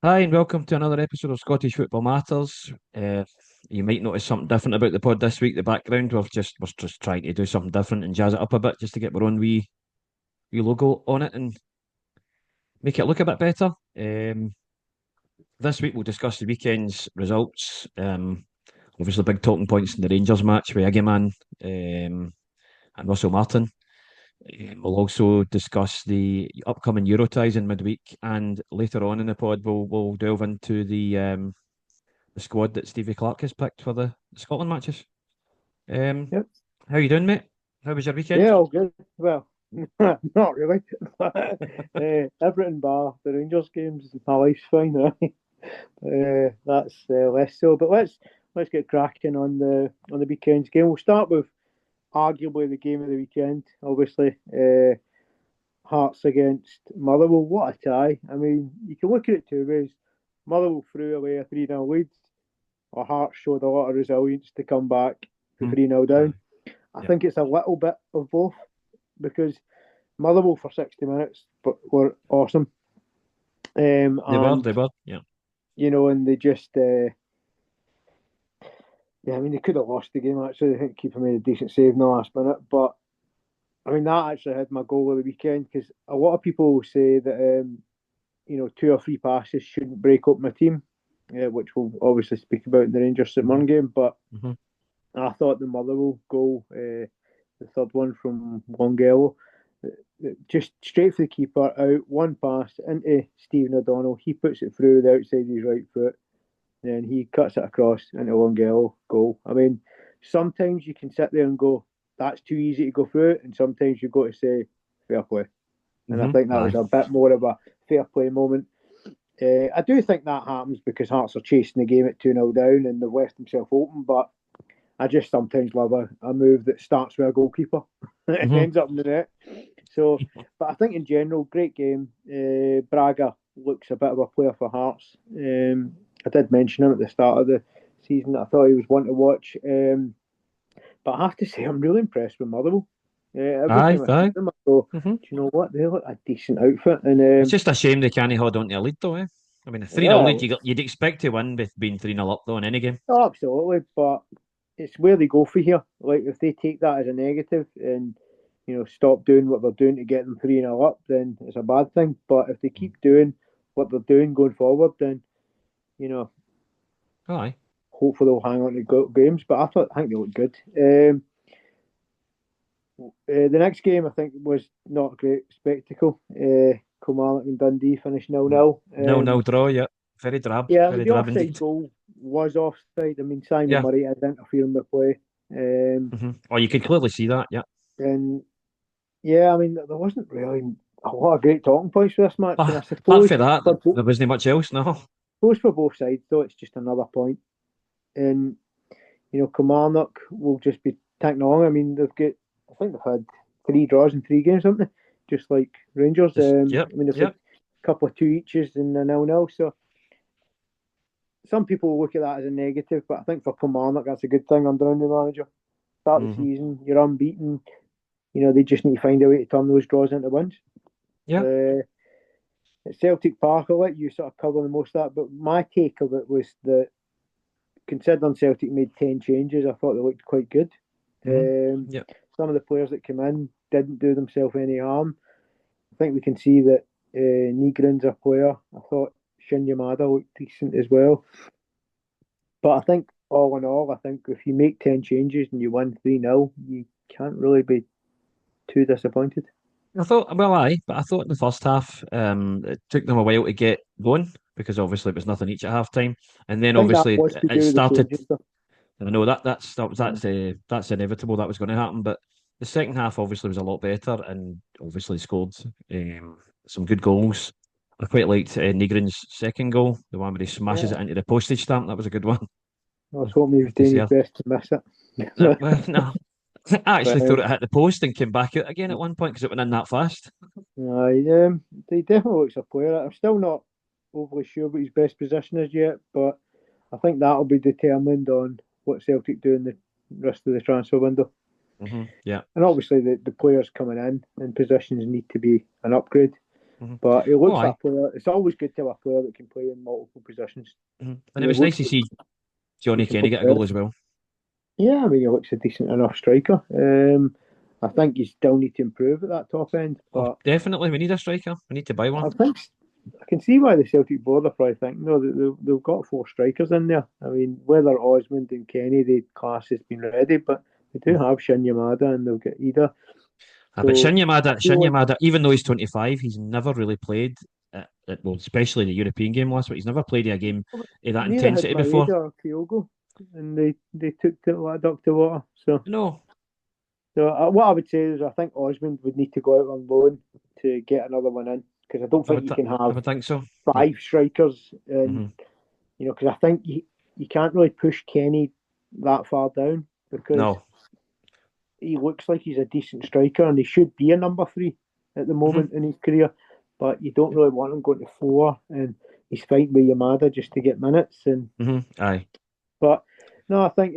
Hi, and welcome to another episode of Scottish Football Matters. You might notice something different about the pod this week. The background, we're just trying to do something different and jazz it up a bit, just to get our own wee logo on it and make it look a bit better. This week we'll discuss the weekend's results. Obviously, big talking points in the Rangers match with Iggyman and Russell Martin. We'll also discuss the upcoming Euro ties in midweek, and later on in the pod we'll delve into the squad that Stevie Clarke has picked for the Scotland matches. Um, Yep. how you doing, mate? How was your weekend? Yeah, all good. Well, not really. Everton bar the Rangers games, my life's fine, right? That's less so. But let's get cracking on the weekend's game. We'll start with arguably the game of the weekend. Obviously, Hearts against Motherwell. What a tie! I mean, you can look at it two ways. Motherwell threw away a 3-0 lead, or Hearts showed a lot of resilience to come back to Hmm. 3-0 down. Aye. I Yep. think it's a little bit of both because Motherwell for 60 minutes but were awesome. They were, And, they were. Yeah. and they just, yeah, I mean, they could have lost the game actually. I think keeper made a decent save in the last minute. But, I mean, that actually had my goal of the weekend because a lot of people say that, two or three passes shouldn't break up my team, which we'll obviously speak about in the Rangers St Hmm. Mirren game. But Hmm. I thought the Motherwell goal, the third one from Longello, just straight for the keeper, out, one pass into Stephen O'Donnell. He puts it through the outside of his right foot, and he cuts it across into Longello, goal. I mean, sometimes you can sit there and go, that's too easy to go through, and sometimes you've got to say, fair play. And I Hmm. think that Aye. was a bit more of a fair play moment. I do think that happens because Hearts are chasing the game at 2-0 down and they've left themselves open, but I just sometimes love a move that starts with a goalkeeper and Hmm. ends up in the net. So, but I think in general, great game. Braga looks a bit of a player for Hearts. I did mention him at the start of the season. I thought he was one to watch. But I have to say, I'm really impressed with Motherwell. Every Aye, time I see aye. them, I go, Hmm. do you know what? They look a decent outfit. And It's just a shame they can't hold on to a lead, though, eh? I mean, a 3-0 lead, yeah, you'd expect to win with being 3-0 up, though, in any game. oh, absolutely. But it's where they go for here. Like if they take that as a negative and stop doing what they're doing to get them 3-0 up, then it's a bad thing. But if they keep doing what they're doing going forward, then you know Aye. hopefully they'll hang on to games. But I think they look good. The next game I think was not a great spectacle. Kilmarnock and Dundee finished 0-0. 0-0 draw, yeah. Yeah, I mean Very the drab offside indeed. goal was offside. I mean Simon Yeah. Murray is interfering with play. Um, Oh, you could clearly see that, yeah. and yeah, I mean, there wasn't really a lot of great talking points for this match, and I Apart from that, for there wasn't much else, no. suppose for both sides, though, it's just another point. And Kilmarnock will just be tagging along. I mean, I think they've had three draws in three games, haven't they? Just like Rangers. Just, yep, I mean, they've had yep. a couple of two eaches and a 0-0. So some people will look at that as a negative, but I think for Kilmarnock, that's a good thing under a new manager. Start the Hmm. season, you're unbeaten. They just need to find a way to turn those draws into wins. Yeah. Uh, At Celtic Park, I'll let you sort of cover the most of that. But my take of it was that considering Celtic made 10 changes, I thought they looked quite good. Hmm. Um, Yep. some of the players that came in didn't do themselves any harm. I think we can see that Nygren's a player. I thought Shin Yamada looked decent as well. But I think all in all, I think if you make 10 changes and you win 3-0, you can't really be too disappointed. I thought, well, aye, but I thought in the first half, it took them a while to get going because obviously it was nothing each at half time, and then I think that obviously was to it do with the started. changes, though. And I know Yeah. that's inevitable. That was going to happen, but the second half obviously was a lot better, and obviously scored some good goals. I quite liked Nigrin's second goal, the one where he smashes Yeah. it into the postage stamp. That was a good one. I was hoping he was Good to doing see his her. best to miss No, it. well, no, I but actually thought it hit the post and came back out again at one point because it went in that fast. He definitely looks a player. I'm still not overly sure what his best position is yet, but I think that'll be determined on what Celtic do in the rest of the transfer window. Yeah. And obviously, the players coming in positions need to be an upgrade. But he Oh, looks aye. like a player. It's always good to have a player that can play in multiple positions. And And it he was nice looks to like see he Johnny can Kenny play get a well. goal as well. Yeah, I mean, he looks a decent enough striker. I think you still need to improve at that top end, Oh, but definitely. We need a striker. We need to buy one. I think I can see why the Celtic board are probably thinking, no, they've got 4 strikers in there. I mean, whether Osmond and Kenny, the class has been ready, but they do have Shin Yamada and they've got Ida. But So I feel like Even though he's 25, he's never really played, well, especially the European game last week. He's never played a game of that neither had intensity before. Maeda or Kyogo, and they took to like duck to water. No, What I would say is I think Osmond would need to go out on loan to get another one in because I don't think you can I have would think so. No. 5 strikers and hmm because I think you can't really push Kenny that far down because No. he looks like he's a decent striker and he should be a number 3 at the hmm moment in his career, but you don't really want him going to 4 and he's fighting with Yamada just to get minutes Aye. but no, I think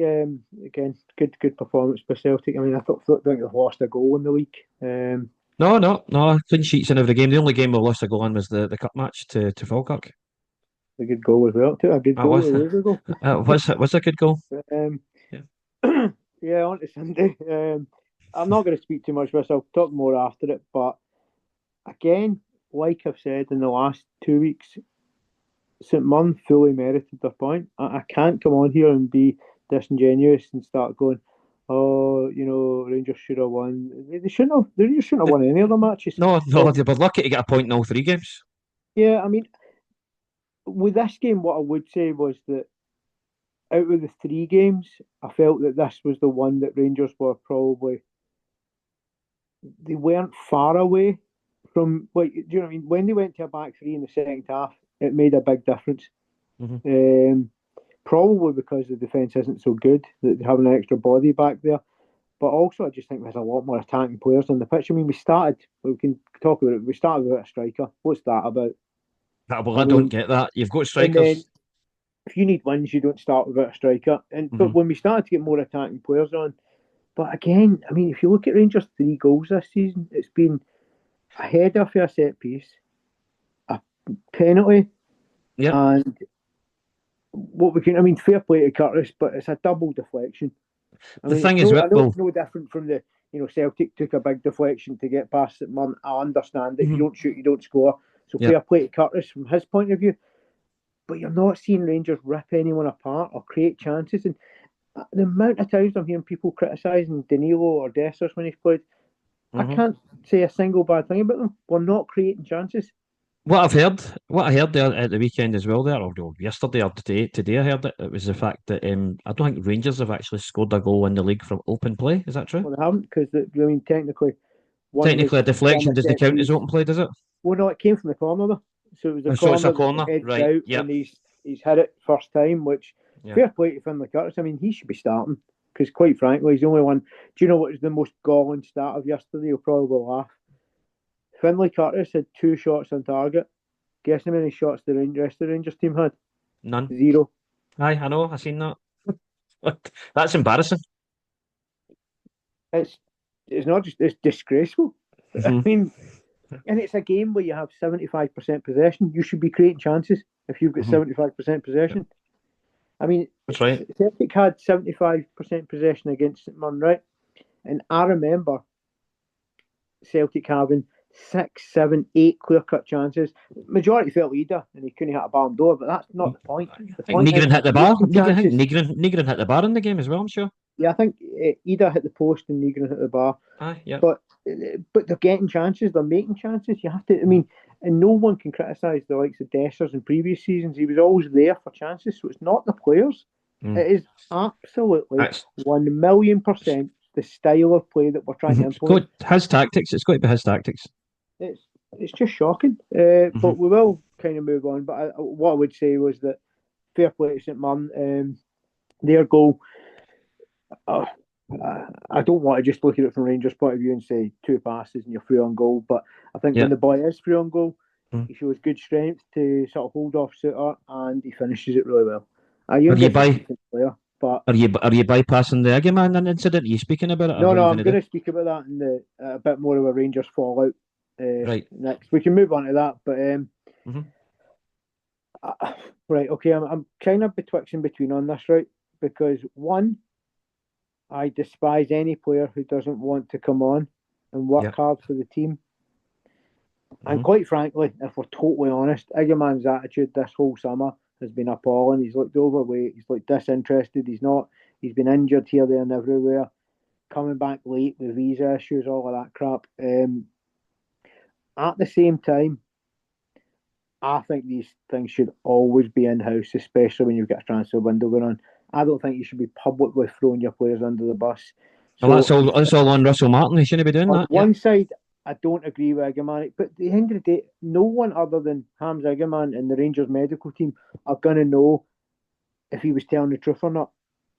again good performance by Celtic. I mean, I think they've lost a goal in the league. No. Clean sheets in every game. The only game we lost a goal in was the cup match to Falkirk. A good goal as well. Took a good That goal was a year ago. was a good goal. Um, Yeah. yeah, on to Sunday. I'm not going to speak too much about this. I'll talk more after it. But again, like I've said in the last 2 weeks, St Mirren fully merited their point. I can't come on here and be disingenuous and start going, oh, Rangers should have won. They shouldn't have. They shouldn't have won any of the matches. No, they were lucky to get a point in all 3 games. Yeah, I mean, with this game, what I would say was that out of the 3 games, I felt that this was the one that Rangers were probably they weren't far away from. Like, do you know what I mean? When they went to a back 3 in the second half, it made a big difference. hmm Probably because the defence isn't so good that they have an extra body back there. But also, I just think there's a lot more attacking players on the pitch. I mean, we can talk about it. We started without a striker. What's that about? Well, I I don't mean, get that. You've got and then strikers. if you need wins, you don't start without a striker. But hmm when we started to get more attacking players on, but again, I mean, if you look at Rangers' 3 goals this season, it's been a header for a set piece, a penalty, Yep. and I mean, fair play to Curtis, but it's a double deflection. I The mean, thing is, I know well, it's no different from Celtic took a big deflection to get past St Mirren. I understand that if you mhm, don't shoot, you don't score. So yep. fair play to Curtis from his point of view. But you're not seeing Rangers rip anyone apart or create chances. And the amount of times I'm hearing people criticising Danilo or Dessers when he's played, I hmm can't say a single bad thing about them. We're not creating chances. What I heard there at the weekend as well, there or yesterday or today I heard it. It was the fact that I don't think Rangers have actually scored a goal in the league from open play. Is that true? Well, they haven't because I mean, technically, one was Technically, a from deflection a doesn't set count as piece. open play, does it? Well, no, it came from the corner though. So it was a Oh, so it's a corner that corner, edged right? out, Yep. and he's hit it first time. Which Yeah. fair play to Finlay Curtis. I mean, he should be starting because, quite frankly, he's the only one. Do you know what was the most galling start of yesterday? You'll probably laugh. Finlay Curtis had 2 shots on target. Guess how many shots the rest of the Rangers team had? None. 0. Aye, I know. I seen that. That's embarrassing. It's it's not just it's disgraceful. I hmm mean, and it's a game where you have 75% possession. You should be creating chances if you've got hmm 75% Yep. possession. I mean, That's right. Celtic had 75% possession against St Mirren, right? And I remember Celtic having 6, 7, 8 clear cut chances. Majority fell Ida, and he couldn't hit a ballon d'Or, but that's not the point. I The think point is Negrin hit the bar. creating I think chances. Negrin hit the bar in the game as well. I'm sure. Yeah, I think Ida hit the post and Negrin hit the bar. Aye, yeah. But they're getting chances, they're making chances. You have to, I mean, and no one can criticise the likes of Dessers in previous seasons. He was always there for chances, so it's not the players. Mm. It is absolutely That's 1,000,000% the style of play that we're trying to it's implement. his tactics. It's got to be his tactics. It's just shocking. But we will kind of move on. But what I would say was that fair play to St Mirren. Their goal. I don't want to just look at it from Rangers' point of view and say 2 passes and you're free on goal. But I think Yeah. when the boy is free on goal, Mm. he shows good strength to sort of hold off Suter and he finishes it really well. Are you Youngest by decent player, but are you bypassing the Agaman incident? Are you speaking about it? Or no, what are you I'm going to going do? to speak about that in a bit more of a Rangers fallout Right. next. We can move on to that, but Mhm. right, okay, I'm kind of betwixt and between on this, right? Because one, I despise any player who doesn't want to come on and work Yeah. hard for the team. And Mhm. quite frankly, if we're totally honest, Iggerman's attitude this whole summer has been appalling. He's looked overweight, he's looked disinterested, he's been injured here, there, and everywhere, coming back late with visa issues, all of that crap. At the same time, I think these things should always be in house, especially when you've got a transfer window going on. I don't think you should be publicly throwing your players under the bus. Well, that's So all. That's all on Russell Martin. He shouldn't be doing on that. Yeah. one side, I don't agree with Iggerman, but at the end of the day, no one other than Hams Iggerman and the Rangers medical team are going to know if he was telling the truth or not.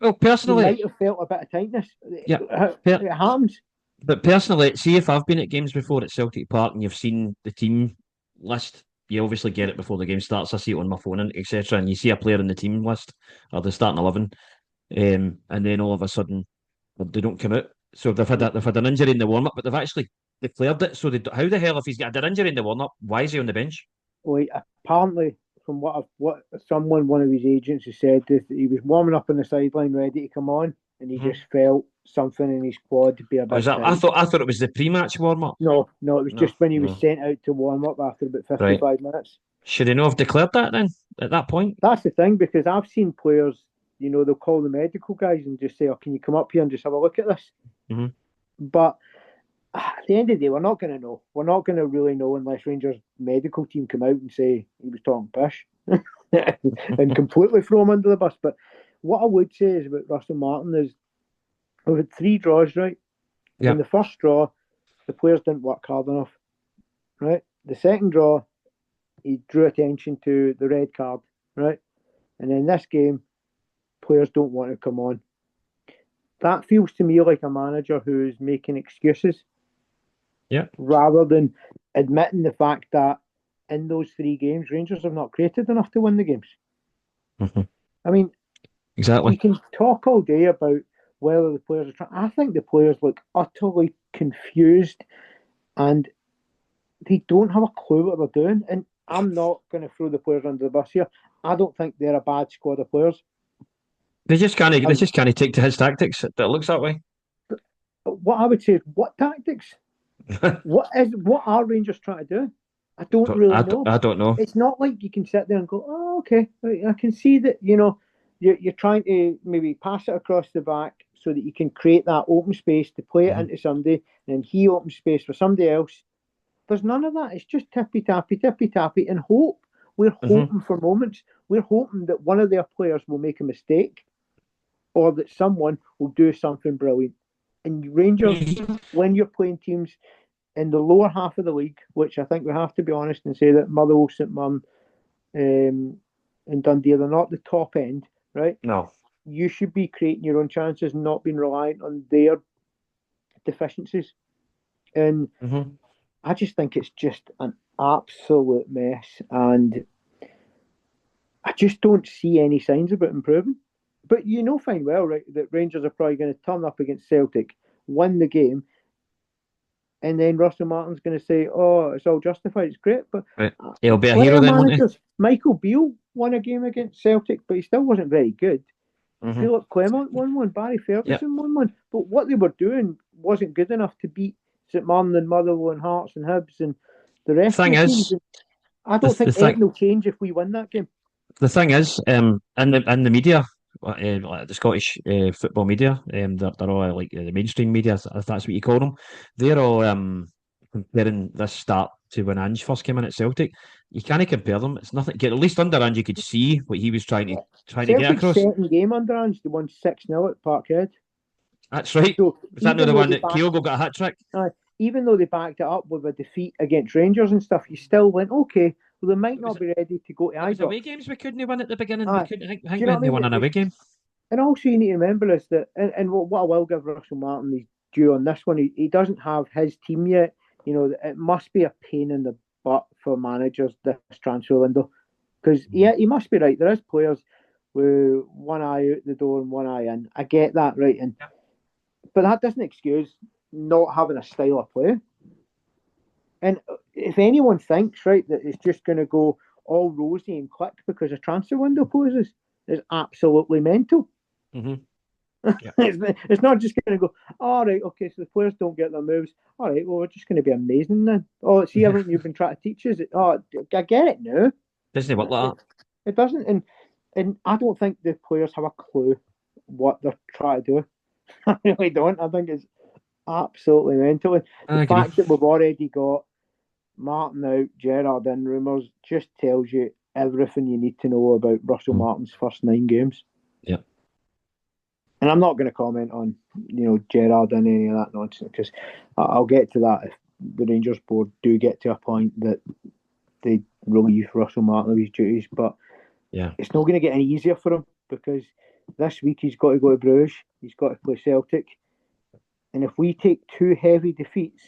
Well, He personally, might have felt a bit of tightness. yeah. It happens. But personally, see if I've been at games before at Celtic Park and you've seen the team list, you obviously get it before the game starts. I see it on my phone and etc. And you see a player in the team list or the starting 11, and then all of a sudden they don't come out. So they've had an injury in the warm up, but they've actually declared it. So how the hell if he's got an injury in the warm up, why is he on the bench? Like apparently, from what someone, one of his agents, has said, is that he was warming up on the sideline, ready to come on, and he Mm-hmm. just felt something in his quad to be a Oh, is bit that? tight. I thought it was the pre-match warm up. No, no, it was No, just when he was no. sent out to warm up after about Right. 55 minutes. Should he not have declared that then at that point? That's the thing, because I've seen players, they'll call the medical guys and just say, "Oh, can you come up here and just have a look at this?" Mm-hmm. But at the end of the day, we're not going to know. We're not going to really know unless Rangers medical team come out and say he was talking pish and completely throw him under the bus. But what I would say is about Russell Martin is we've had 3 draws, right? Yeah. In the first draw, the players didn't work hard enough, right? The second draw, he drew attention to the red card, right? And in this game, players don't want to come on. That feels to me like a manager who's making excuses. Yeah. Rather than admitting the fact that in those 3 games, Rangers have not created enough to win the games. Mm-hmm. I mean, Exactly. you can talk all day about whether the players are trying. I think the players look utterly confused and they don't have a clue what they're doing. And I'm not going to throw the players under the bus here. I don't think they're a bad squad of players. They just can't. They Um, just can't take to his tactics. It looks that way. what I would say is, what tactics? What are Rangers trying to do? I don't really know. I don't know. It's not like you can sit there and go, "Oh, okay, I can see that." You're trying to maybe pass it across the back so that you can create that open space to play it Mm-hmm. into somebody, and then he opens space for somebody else. There's none of that. It's just tippy tappy, and hope. We're Mm-hmm. hoping for moments. We're hoping that one of their players will make a mistake, or that someone will do something brilliant. And Rangers, when you're playing teams in the lower half of the league, which I think we have to be honest and say that Motherwell, St Mirren, and Dundee, they're not the top end, right? No. You should be creating your own chances, not being reliant on their deficiencies. And Mm-hmm. I just think it's just an absolute mess. And I just don't see any signs of it improving. But you know fine well, right, that Rangers are probably going to turn up against Celtic, win the game, and then Russell Martin's going to say, "Oh, it's all justified. It's great." But Right. He'll be a plenty hero of then, won't he? managers. Michael Beale won a game against Celtic, but he still wasn't very good. Mm-hmm. Philip Clement won one. Barry Yep. Ferguson won one. But what they were doing wasn't good enough to beat St Mirren and Motherwell and Hearts and Hibs and the rest Thing of the teams. is, And I the don't think anything will change if we win that game. the thing is, in the media, like the Scottish football media, they're all like the mainstream media, if that's what you call them. They're all comparing this start to when Ange first came in at Celtic. You can't compare them. It's nothing. At least under Ange, you could see what he was trying to get Celtic's across. second game under Ange, they won 6-0 at Parkhead. That's right. So Was that not even the though one they that backed, Kyogo got a hat trick? even though they backed it up with a defeat against Rangers and stuff, you still went, okay, well, they might It was, not be ready to go to it was Ibrox. away games we couldn't win at the beginning. We Aye. couldn't. I Do think you we know what I only won mean? an away game. And also, you need to remember is that, and what I will give Russell Martin he's due on this one, he doesn't have his team yet. It must be a pain in the butt for managers this transfer window. Because, yeah, he must be right. There is players with one eye out the door and one eye in. I get that, right? But that doesn't excuse not having a style of play. And if anyone thinks, right, that it's just going to go all rosy and quick because a transfer window closes, it's absolutely mental. Mm-hmm. Yeah. It's not just going to go, all right, okay, so the players don't get their moves. All right, well, we're just going to be amazing then. Oh, see everything you've been trying to teach us. Oh, I get it now. Doesn't work like It doesn't. And I don't think the players have a clue what they're trying to do. I really don't. I think it's absolutely mental. that. I The agree. fact that we've already got Martin out, Gerrard in rumours just tells you everything you need to know about Russell Martin's first 9 games. Yeah. And I'm not going to comment on, Gerrard and any of that nonsense because I'll get to that if the Rangers board do get to a point that they relieve Russell Martin of his duties. But yeah, it's not going to get any easier for him because this week he's got to go to Bruges, he's got to play Celtic. And if we take 2 heavy defeats,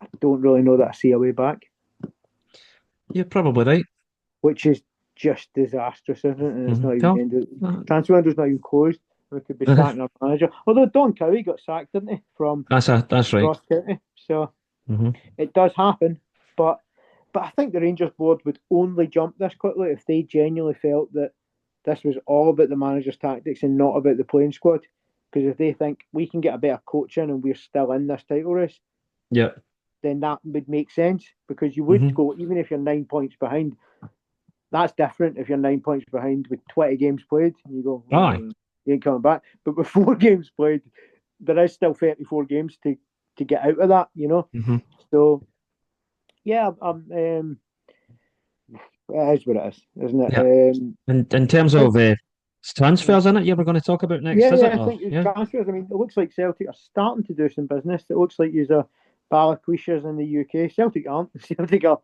I don't really know that I see a way back. You're probably right. Which is just disastrous, isn't it? And it's not even ended. Transfer window's not even closed. We could be sacking our manager. Although Don Cowie got sacked, didn't he? From that's right. Ross County. So it does happen. But I think the Rangers board would only jump this quickly if they genuinely felt that this was all about the manager's tactics and not about the playing squad. Because if they think we can get a better coach in and we're still in this title race, yeah, then that would make sense. Because you would go, even if you're 9 points behind, that's different if you're 9 points behind with 20 games played and you go, you ain't coming back. But with 4 games played, there is still 34 games to get out of that, So, yeah, it is what it is, isn't it? Yeah. In terms of transfers, in it, you were going to talk about next, is it? I think transfers. I mean, it looks like Celtic are starting to do some business. It looks like there's a Balaquishas in the UK. Celtic aren't. Celtic are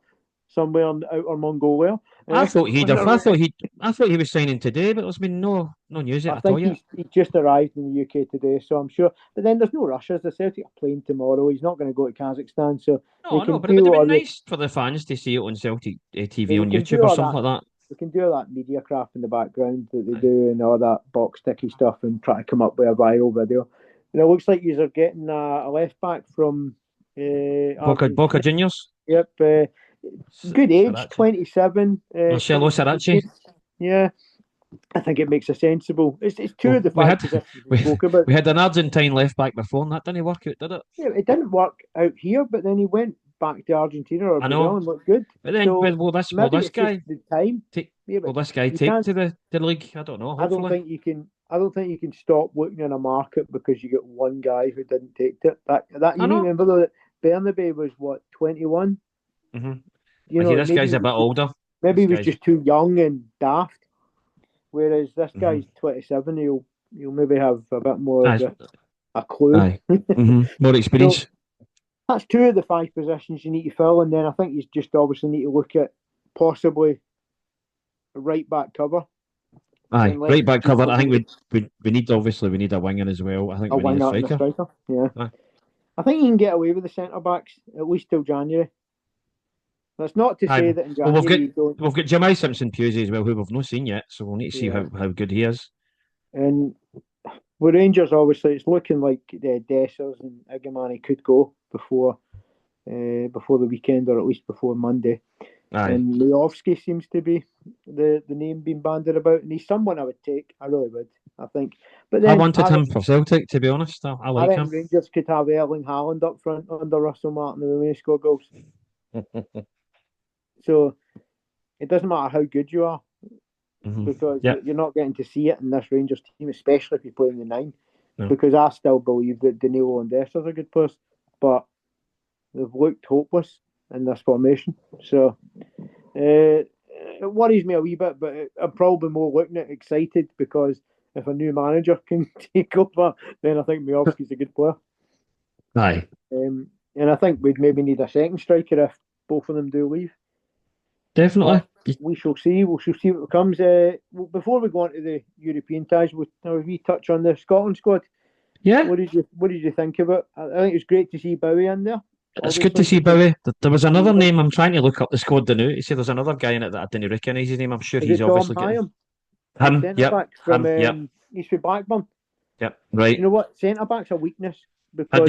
somewhere in outer Mongolia. I thought he was signing today, but there's been no news yet at all yet. He just arrived in the UK today, so I'm sure. But then there's no rushes. The Celtic are playing tomorrow. He's not going to go to Kazakhstan, so but it would have been nice for the fans to see it on Celtic TV on YouTube or something like that. We can do all that media craft in the background that they do and all that box sticky stuff and try to come up with a viral video. It looks like you are getting a left back from Boca Juniors. Yep. Good age, 27. Marcelo Sarachi. Yeah, I think it makes a sensible. It's 2 of the 5 positions we spoke about. We had an Argentine left back before, and that didn't work out, did it? Yeah, it didn't work out here, but then he went back to Argentina or Brazil and looked good. But then, will this guy take to the league? I don't know. Hopefully. I don't think you can stop looking in a market because you get one guy who didn't take it. That you remember though that Bernabé was what 21. This guy's a bit older. Maybe he was just too young and daft. Whereas this guy's 27. He'll maybe have a bit more of a clue. More experience. So, that's 2 of the 5 positions you need to fill, and then I think you just obviously need to look at possibly a right back cover. Right back cover. I think we need a winger as well. I think we need a striker. Yeah. I think you can get away with the centre backs at least till January. That's not to say that in January we've got Jemai Simpson-Pusey as well, who we've not seen yet, so we'll need to see how good he is. And with Rangers, obviously, it's looking like Dessers and Igamani could go before the weekend, or at least before Monday. And Miovski seems to be the name being bandied about, and he's someone I would take. I really would. I think. But then I wanted him for Celtic, to be honest. I like him. Rangers could have Erling Haaland up front under Russell Martin and they score goals. So it doesn't matter how good you are, because you're not getting to see it in this Rangers team, especially if you play in the 9. No. Because I still believe that Danilo and Dessers are good players, but they've looked hopeless in this formation. So it worries me a wee bit, but I'm probably more looking at excited because if a new manager can take over, then I think Miovski's a good player. Aye. And I think we'd maybe need a second striker if both of them do leave. Definitely. We shall see. We shall see what comes. Before we go on to the European ties, we touch on the Scotland squad. Yeah. What did you think of it? I think it was great to see Bowie in there. It's good to see Bowie. There was another name. I'm trying to look up the squad now. You see, there's another guy in it that I didn't recognise his name. I'm sure he's obviously getting him. Yep. He's from Blackburn. Yep. Right. You know what? Centre back's a weakness because Hadn't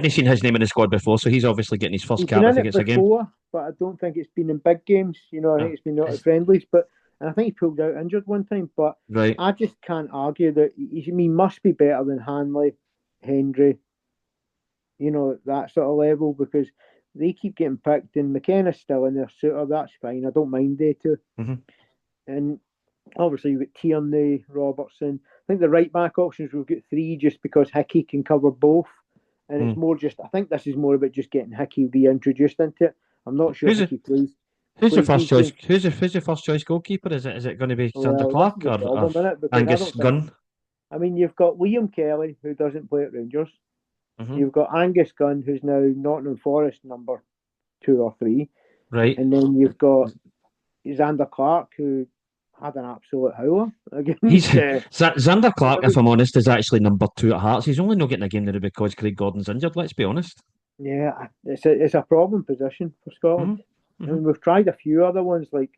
he seen his name in the squad before? So he's obviously getting his first he's been cap. I in think it it's a game. before, but I don't think it's been in big games. I think it's been out at friendlies, and I think he pulled out injured one time. But Right. I just can't argue that he must be better than Hanley, Hendry, that sort of level, because they keep getting picked, and McKenna's still in their suitor. That's fine. I don't mind they two. Mm-hmm. And obviously you've got Tierney, Robertson. I think the right back options we've got three, just because Hickey can cover both. And it's more just, I think this is more about just getting Hickey reintroduced into it. I'm not sure Hickey plays. Who's the first choice? Who's the first choice goalkeeper? Is it going to be Xander Clarke or Angus Gunn? I mean, you've got Liam Kelly, who doesn't play at Rangers. Mm-hmm. You've got Angus Gunn, who's now Nottingham Forest number 2 or 3. Right. And then you've got Xander Clarke, who had an absolute howler against. Xander Clarke, if I'm honest, is actually number 2 at Hearts. He's only not getting a game there because Craig Gordon's injured. Let's be honest. Yeah, it's a problem position for Scotland. Mm-hmm. I mean, we've tried a few other ones like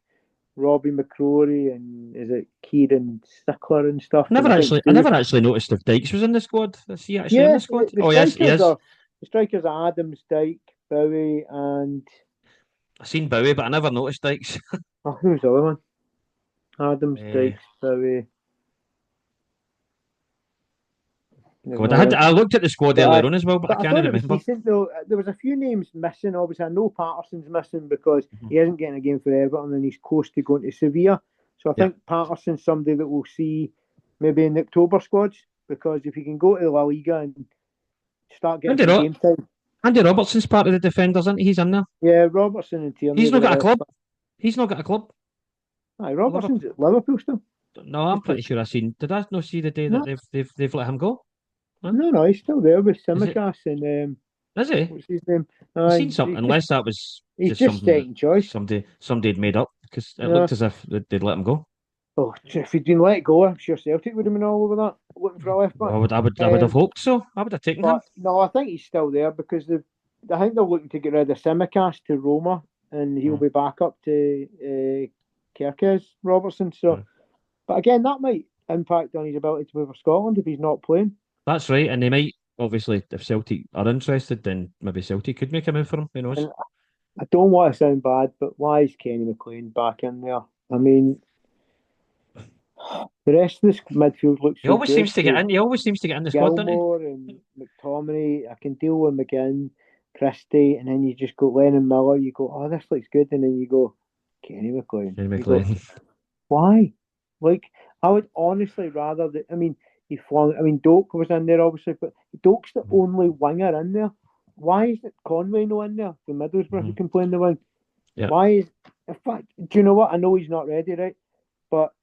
Robbie McCrory and is it Kieran Stickler and stuff. I never actually noticed if Dykes was in the squad. Is he actually in the squad? Yes, he is. The strikers are Adams, Dyke, Bowie, and I seen Bowie, but I never noticed Dykes. Who's the other one? Adams, Dykes, Bowie. God, I looked at the squad earlier on as well, but I can't remember. Decent, though. There was a few names missing. Obviously, I know Patterson's missing because he isn't getting a game for Everton and he's close to going to Sevilla. So I think Patterson's somebody that we'll see maybe in the October squads, because if he can go to La Liga and start getting game time. Andy Robertson's part of the defenders, isn't he? He's in there. Yeah, Robertson and Tierney. He's not got a club. He's not got a club. Aye, Robertson's at Liverpool still. No, I'm pretty sure I seen. Did I not see the day that they've let him go? No, he's still there with Simicast and is he? What's his name? I've seen something, unless that was he's just second choice. Somebody had made up, because it looked as if they'd let him go. Oh, if he'd been let go, I'm sure Celtic would have been all over that, looking for a left back. I would have hoped so. I would have taken him. No, I think he's still there because I think they're looking to get rid of Simicast to Roma, and he'll be back up to Kerkez Robertson. So, but again, that might impact on his ability to play for Scotland if he's not playing. That's right, and they might, obviously, if Celtic are interested, then maybe Celtic could make a move for him. Who knows? And I don't want to sound bad, but why is Kenny McLean back in there? I mean, the rest of this midfield looks. He always seems to get in. He always seems to get in the squad, doesn't he? Gilmore and McTominay. I can deal with McGinn, Christie, and then you just go Lennon Miller. You go, oh, this looks good, and then you go Kenny McLean. Why? Like, I would honestly rather that. I mean. Doak was in there obviously, but Doak's the only winger in there. Why is it Conway not in there? The Middlesbrough who can play in the wing. Yeah. Why is? In fact, do you know what? I know he's not ready, right? But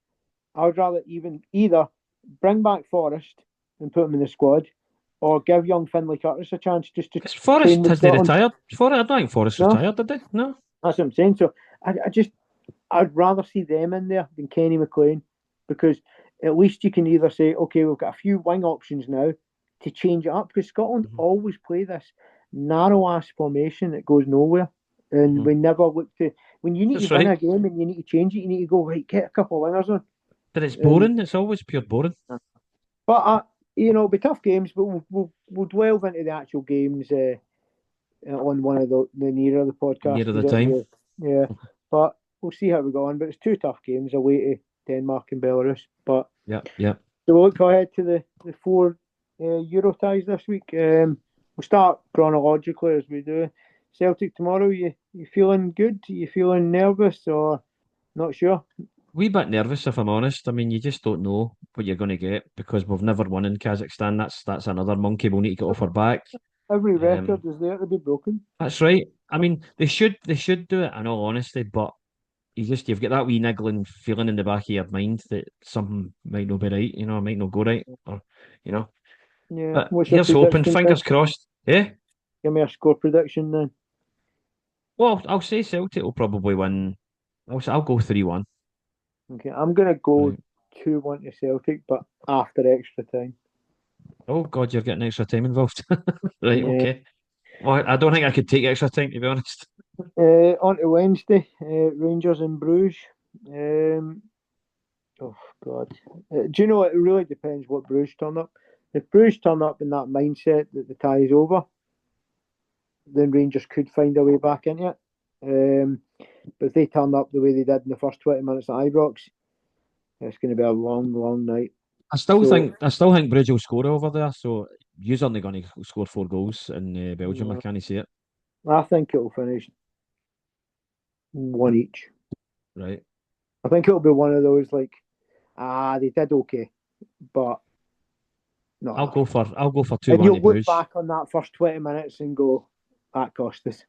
I would rather either bring back Forrest and put him in the squad, or give young Finlay Curtis a chance just to. Forrest has they retired? I don't think Forrest retired, did they? No. That's what I'm saying. So I'd rather see them in there than Kenny McLean, because at least you can either say, okay, we've got a few wing options now to change it up, because Scotland always play this narrow-ass formation that goes nowhere. And we never look to... When you need to win a game and you need to change it, you need to go, right, get a couple of wingers on. But it's boring. It's always pure boring. But, it'll be tough games, but we'll delve into the actual games on one of the nearer the podcast. Nearer the time. Yeah. But we'll see how we go on. But it's 2 tough games away to Denmark and Belarus, but yeah. So we'll look ahead to the 4 Euro ties this week. We'll start chronologically as we do. Celtic tomorrow. You feeling good? You feeling nervous or not sure? Wee bit nervous, if I'm honest. I mean, you just don't know what you're going to get, because we've never won in Kazakhstan. That's another monkey we'll need to get off our back. Every record is there to be broken. That's right. I mean, they should do it in all honesty, but you've got that wee niggling feeling in the back of your mind that something might not be right, might not go right, or Yeah. But here's hoping, fingers crossed. Yeah. Give me a score prediction then. Well, I'll say Celtic will probably win. I'll go 3-1. Okay, I'm gonna go 2-1 to Celtic, but after extra time. Oh God, you're getting extra time involved. Right, okay. Well, I don't think I could take extra time, to be honest. On to Wednesday, Rangers in Bruges. Oh God, do you know, it really depends what Bruges turn up, if Bruges turn up in that mindset that the tie is over, then Rangers could find a way back into it. But if they turn up the way they did in the first 20 minutes at Ibrox, it's going to be a long, long night. I still think Bridge will score over there. So you're only going to score 4 goals in Belgium. I can't see it. I think it'll finish one each. Right. I think it'll be one of those like, they did okay, but not I'll enough. I'll go for 2-1 And you'll to look Bruges. back on that first 20 minutes and go, that cost us.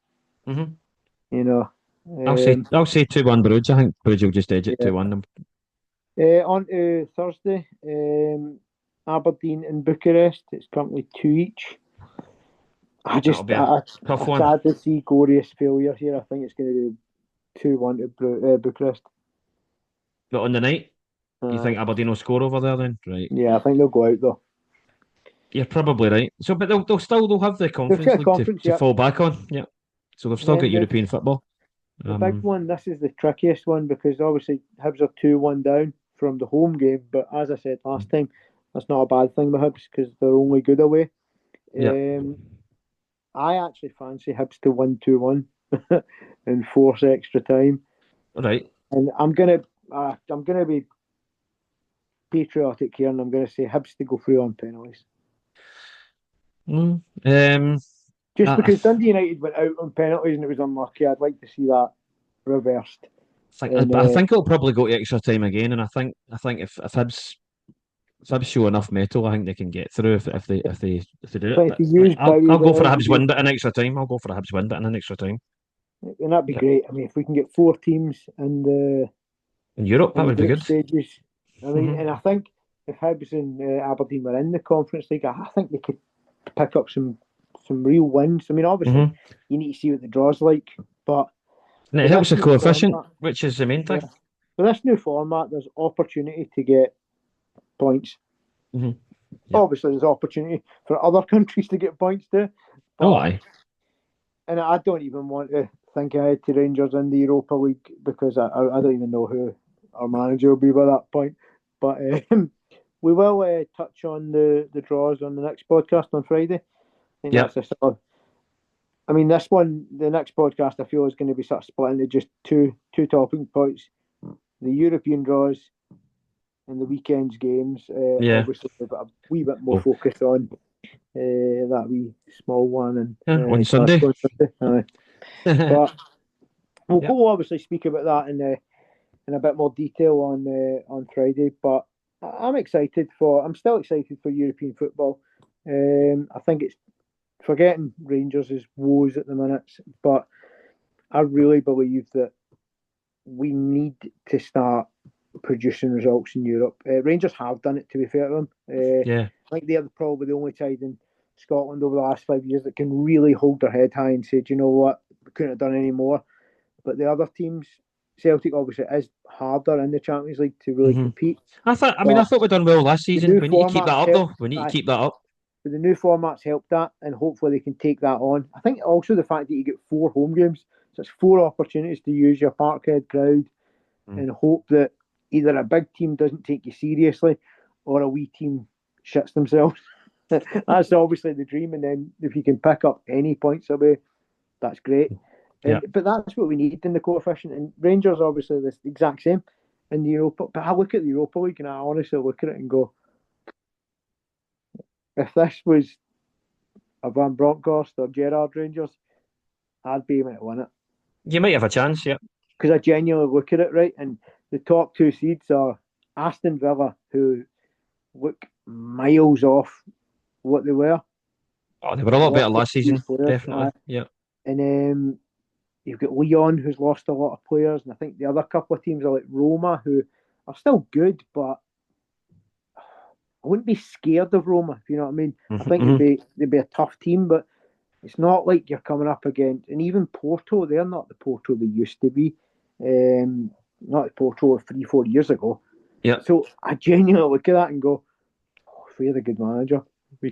Mm-hmm. You know. I'll say 2-1 Bruges. I think Bruges will just edge it 2-1. On to Thursday, Aberdeen and Bucharest. It's currently 2 each. I tough one. sad to see glorious failure here. I think it's going to be 2-1 to Bucharest. But on the night, you think Aberdeen will score over there then? Right. Yeah, I think they'll go out though. You're probably right. So, but they'll have the conference league to fall back on. Yeah. So they've still got European football. The big one. This is the trickiest one because obviously Hibs are 2-1 down from the home game. But as I said last time, that's not a bad thing with Hibs because they're only good away. Yeah. I actually fancy Hibs to win 2-1 and force extra time. Right. And I'm gonna be patriotic here, and I'm gonna say Hibs to go through on penalties. Just because Dundee United went out on penalties and it was unlucky, I'd like to see that reversed. I think it'll probably go to extra time again, and I think if Hibs show enough metal, I think they can get through if they do it. I'll go for a Hibs win bit in extra time. I'll go for a Hibs win bit in extra time. And that'd be great. I mean, if we can get 4 teams in Europe, that would be good. Stages. I mean, and I think if Hibs and Aberdeen were in the Conference League, I think they could pick up some real wins. I mean, obviously, you need to see what the draw's like, but and it helps the coefficient, which is the main thing. For this new format, there's opportunity to get points. Yeah. Obviously, there's opportunity for other countries to get points too. Aye. And I don't even want to think ahead to Rangers in the Europa League because I don't even know who our manager will be by that point. But we will touch on the draws on the next podcast on Friday. I mean, this one, the next podcast, I feel is going to be sort of split into just two talking points: the European draws and the weekend's games. Obviously, we've got a wee bit more focus on that wee small one and on Sunday. But we'll go obviously speak about that in a bit more detail on Friday. But I'm still excited for European football. I think it's forgetting Rangers' woes at the minute, but I really believe that we need to start producing results in Europe. Rangers have done it, to be fair to them. I think they're probably the only side in Scotland over the last 5 years that can really hold their head high and say, do you know what, we couldn't have done any more. But the other teams, Celtic obviously is harder in the Champions League to really compete. I thought we'd done well last season. We need to keep that up, though. We need to keep that up. But the new formats help that, and hopefully they can take that on. I think also the fact that you get 4 home games, so it's 4 opportunities to use your Parkhead crowd and hope that either a big team doesn't take you seriously or a wee team shits themselves. That's obviously the dream, and then if you can pick up any points away, that's great. But that's what we need in the coefficient. And Rangers obviously the exact same in the Europa. But I look at the Europa League and I honestly look at it and go, if this was a Van Bronckhorst or Gerrard Rangers, I'd be able to win it. You might have a chance, yeah. Because I genuinely look at it, right? And the top 2 seeds are Aston Villa, who look miles off what they were. Oh, they were a lot better last season, definitely. Yeah. And you've got Lyon, who's lost a lot of players, and I think the other couple of teams are like Roma, who are still good, but I wouldn't be scared of Roma, if you know what I mean. I think they'd be a tough team, but it's not like you're coming up against, and even Porto, they're not the Porto they used to be. Not the Porto of 3-4 years ago. Yeah. So I genuinely look at that and go, if we had a good manager.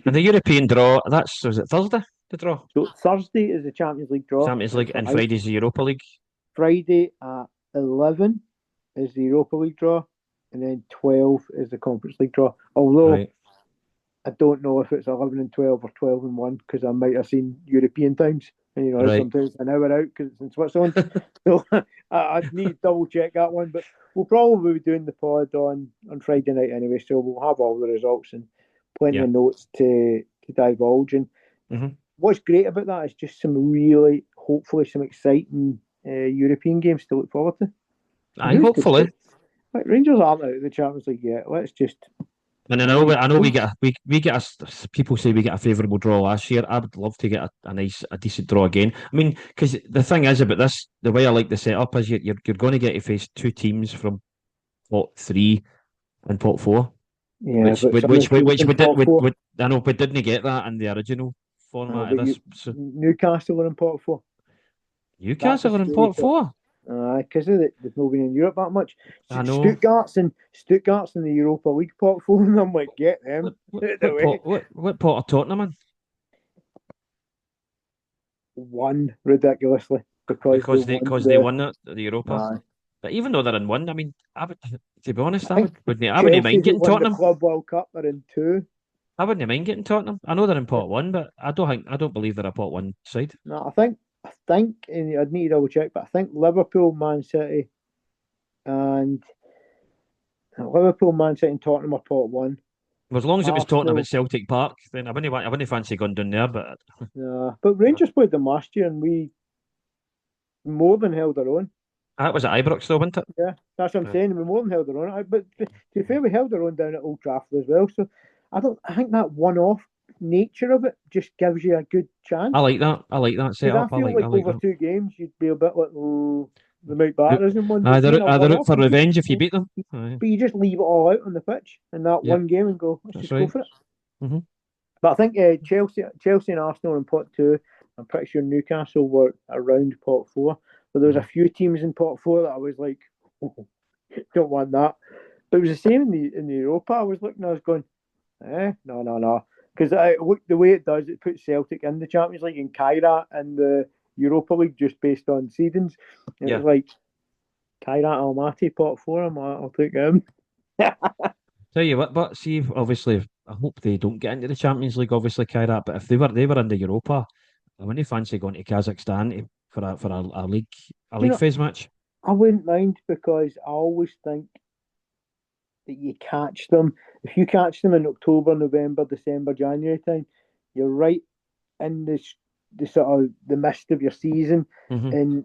And the European draw, was it Thursday, the draw? So Thursday is the Champions League draw. Champions League, and Friday's the Europa League. Friday at 11 is the Europa League draw, and then 12 is the Conference League draw. Although I don't know if it's 11-12 or 12-1 because I might have seen European times. And Right. sometimes an hour out because it's in Switzerland. So I'd need to double check that one. But we'll probably be doing the pod on Friday night anyway. So we'll have all the results and plenty Yeah. of notes to divulge. And what's great about that is just hopefully, some exciting European games to look forward to. Aye, hopefully. Like, Rangers aren't out of the Champions League yet. Let's just. And I know we get people say we get a favourable draw last year. I would love to get a decent draw again. I mean, because the thing is about this, the way I like the setup is you're going to get to face two teams from pot 3 and pot 4, Yeah, which we did I know we didn't get that in the original format of this. So Newcastle are in pot 4. Newcastle are in pot 4. Because they've not been in Europe that much. I know. Stuttgart's in the Europa League pot 4, and I'm like, get them. What pot are Tottenham in? One, ridiculously, because they won the Europa. But even though they're in one, I mean, to be honest, I wouldn't mind getting Tottenham. The Club World Cup are in 2. I wouldn't mind getting Tottenham. I know they're in pot 1, but I don't believe they're a pot 1 side. No, I think, and I'd need to double check, but I think Liverpool, Man City, and Tottenham are pot 1. Well, as long as it was Tottenham at Celtic Park, then I wouldn't fancy going down there. But but Rangers played them last year, and we more than held our own. That was at Ibrox, though, wasn't it? Yeah, that's what I'm saying. We more than held our own. But to be fair, we held our own down at Old Trafford as well. So I think that one-off nature of it just gives you a good chance. I like that setup. I feel like over that. 2 games, you'd be a bit like, they might batter us in one. They're out for revenge if you beat them. But you just leave it all out on the pitch in that one game and go, let's just go for it. But I think Chelsea and Arsenal in pot 2. I'm pretty sure Newcastle were around pot 4. But there was a few teams in pot 4 that I was like, don't want that. But it was the same in the Europa. I was looking, I was going, no. Because the way it does, it puts Celtic in the Champions League and Kairat in the Europa League just based on seedings. It was like, Kairat Almaty, pot 4. I'm like, I'll take him. Tell you what, but see, obviously, I hope they don't get into the Champions League, obviously, Kairat. But if they were in the Europa, I wouldn't fancy going to Kazakhstan for a league phase match. I wouldn't mind, because I always think that you catch them. If you catch them in October, November, December, January time, you're right in the sort of the mist of your season. And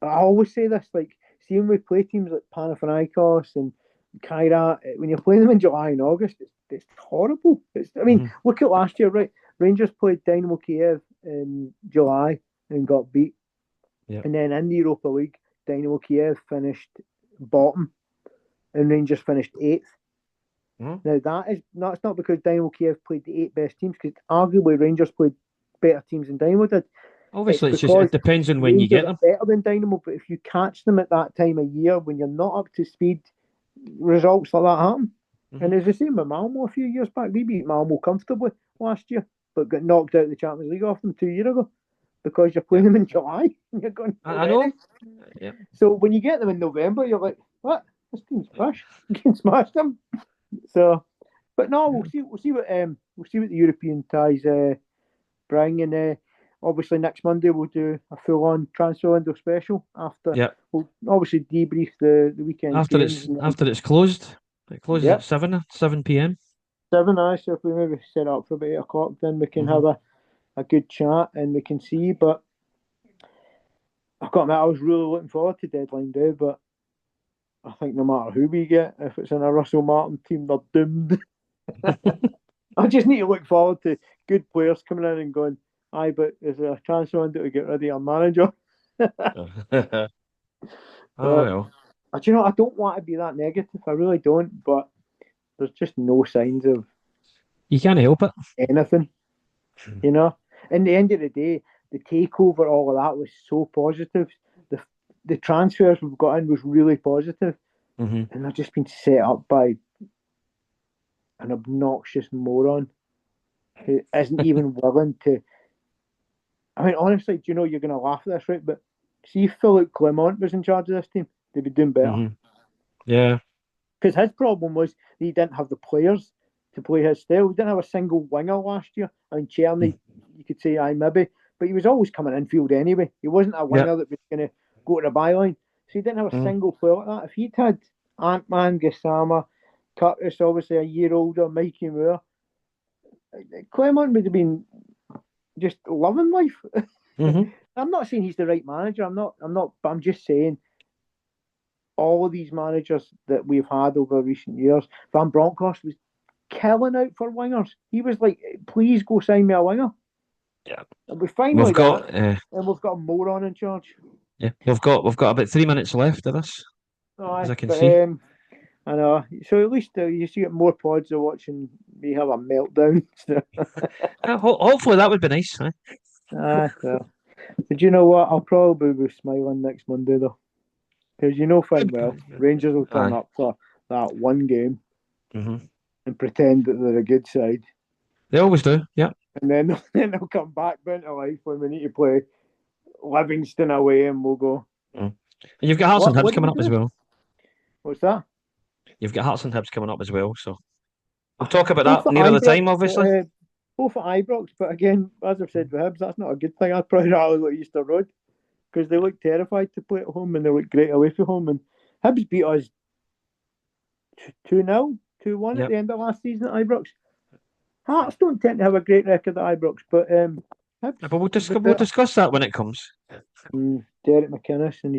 I always say this, like, see when we play teams like Panathinaikos and Kairat, when you're playing them in July and August, it's horrible. Look at last year, right? Rangers played Dynamo Kiev in July and got beat. And then in the Europa League, Dynamo Kiev finished bottom and Rangers finished 8th. Now that's not because Dynamo Kiev played the 8 best teams, because arguably Rangers played better teams than Dynamo did. Obviously, it depends on when you get them. Better than Dynamo, but if you catch them at that time of year when you're not up to speed, results like that happen. And it's the same with Malmo a few years back. We beat Malmo comfortably last year, but got knocked out of the Champions League off them 2 years ago because you're playing them in July. And you're going, I know. Yeah. So when you get them in November, you're like, what? This team's fresh. You can smash them. So, but no, we'll see what the European ties bring, and obviously next Monday we'll do a full-on transfer window special after. Yeah. We'll obviously debrief the weekend after it's closed. It closes at 7 p.m. 7, so if we maybe set up for about 8 o'clock, then we can have a good chat and we can see. But I've got to admit, I was really looking forward to deadline day, but I think no matter who we get, if it's in a Russell Martin team, they're doomed. I just need to look forward to good players coming in and going, aye, but is there a transfer window to get rid of your manager? Well. Do you know, I don't want to be that negative. I really don't, but there's just no signs of... You can't help it. Anything, you know? In the end of the day, the takeover, all of that was so positive. The transfers we've got in was really positive, and they've just been set up by an obnoxious moron who isn't even willing to... I mean, honestly, do you know, you're going to laugh at this, right? But see if Philip Clement was in charge of this team, they'd be doing better. Yeah. Because his problem was he didn't have the players to play his style. We didn't have a single winger last year. I mean, Cherny, you could say, aye, maybe, but he was always coming infield anyway. He wasn't a winger that was going to go to the byline. So he didn't have a single player like that. If he'd had Ant-Man, Gassama, Curtis, obviously a year older, Mikey Moore, Clement would have been just loving life. I'm not saying he's the right manager. I'm not. But I'm just saying all of these managers that we've had over recent years, Van Bronckhorst was killing out for wingers. He was like, "Please go sign me a winger." Yeah, and we finally got and we've got a moron in charge. Yeah, we've got about 3 minutes left of this, as I can see. I know. So at least you see more pods of watching me have a meltdown. Hopefully that would be nice. Well. But you know what? I'll probably be smiling next Monday though, because fine well, Rangers will turn up for that one game and pretend that they're a good side. They always do, yeah. And then they'll come back into life when we need to play Livingston away, and we'll go. And you've got Hearts and Hibs coming up as well. What's that? You've got Hearts and Hibs coming up as well, so we'll talk about that nearer the time, obviously. Both at Ibrox, but again, as I've said with Hibs, that's not a good thing. I'd probably rather go to Easter Road because they look terrified to play at home and they look great away from home. And Hibs beat us 2-0, 2-1 at the end of last season at Ibrox. Hearts don't tend to have a great record at Ibrox, but Hibs, but we'll discuss that when it comes. Derek McInnes and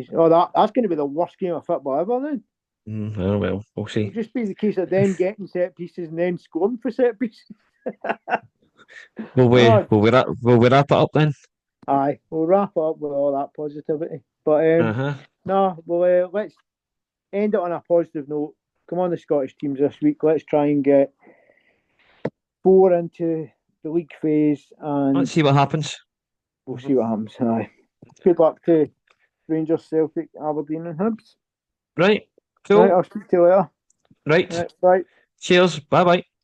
that's going to be the worst game of football ever then. Oh well, we'll see. It'll just be the case of them getting set pieces and then scoring for set pieces. Will we wrap it up then? Aye, we'll wrap up with all that positivity. But let's end it on a positive note. Come on, the Scottish teams this week. Let's try and get 4 into the league phase, and let's see what happens. We'll see what happens. Aye. Good luck to Rangers, Celtic, Aberdeen, and Hibs. Right. Cool. Right, I'll speak to you later. Right. Bye. Cheers. Bye bye.